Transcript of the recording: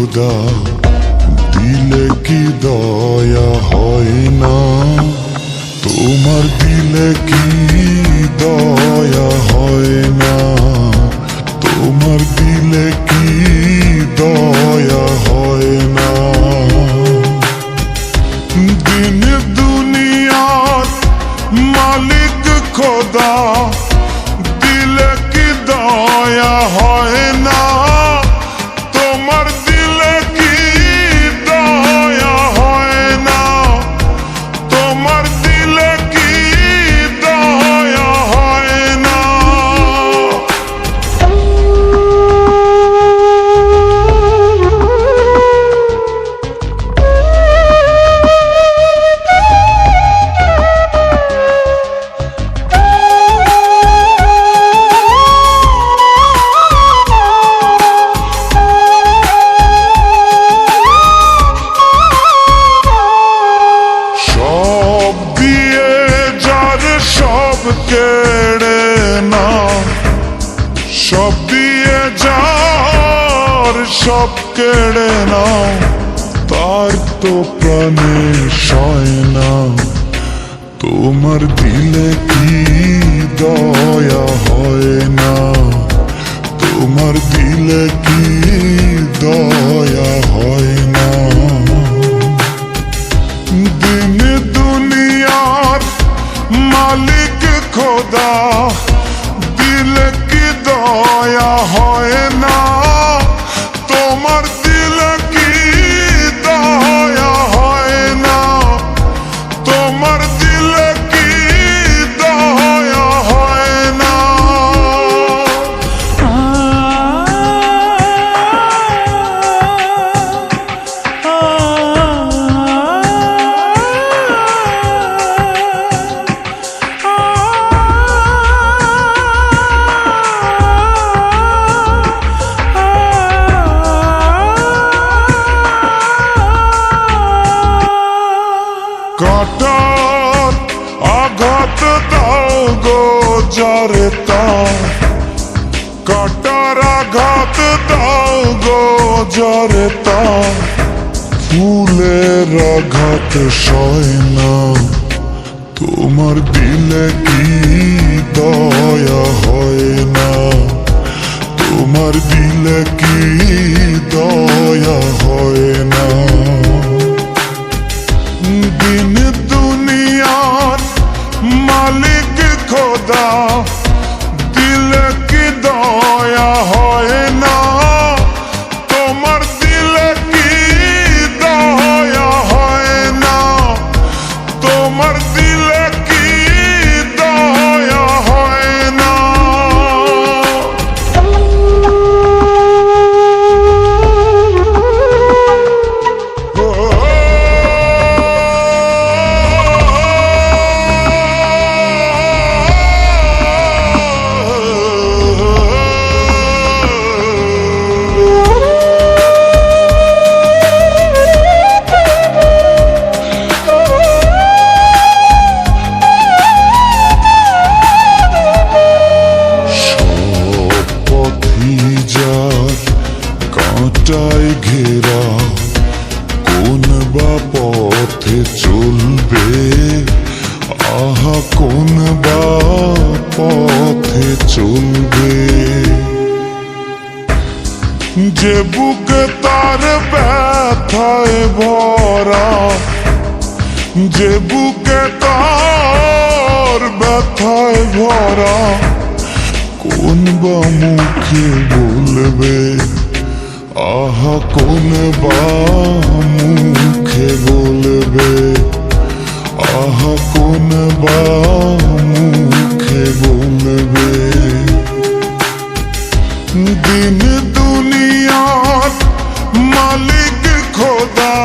খোদা, দিলে কি দয়া হয় না? তোমার দিলে কি দয়া হয় না? তোমার দিলে কি দয়া হয় না? দিন দুনিয়ার মালিক খোদা, দিলে কি দয়া হয় না? তোমার দিলে কি দয়া হয় না? তোমার দিলে কি দয়া হয় না? কেড়ে না, সব দিয়ে যার সব কেড়ে না, তার তো প্রাণে সয় না। তোমার দিলে কি দয়া হয় না? তোমার দিলে কি দয়া হয় না? দিন দুনিয়ার মালিক খোদা, দিলে কি দয়া হয় না? তোমার দিলে কি দয়া হয় না? তোমার দিলে কি দয়া হয় না? কাটার আঘাত দাও গো যারে তার, কাটার আঘাত দাও গো যারে তার, ফুলের আঘাত সয় না। তোমার দিলে কি দয়া হয় না? তোমার দিলে কি দয়া হয় না? দিন দুনিয়ার মালিক খোদা, দিলে কি দয়া হয় না? তোমার দিলে কি দয়া হয় না? তোমার দিলে কি দয়া হয় না? কাঁটায় ঘেরা, কোন বা পথে চলবে? আহা কোন বা পথে চলবে? যে বুকে তার ব্যথায় ভরা, যে বুকে তার ব্যথায় ভরা, কোন বা মুখে বলবে? আহা কোন বা মুখে বলবে? আহা কোন বা মুখে বলবে? দিন দুনিয়ার মালিক খোদা,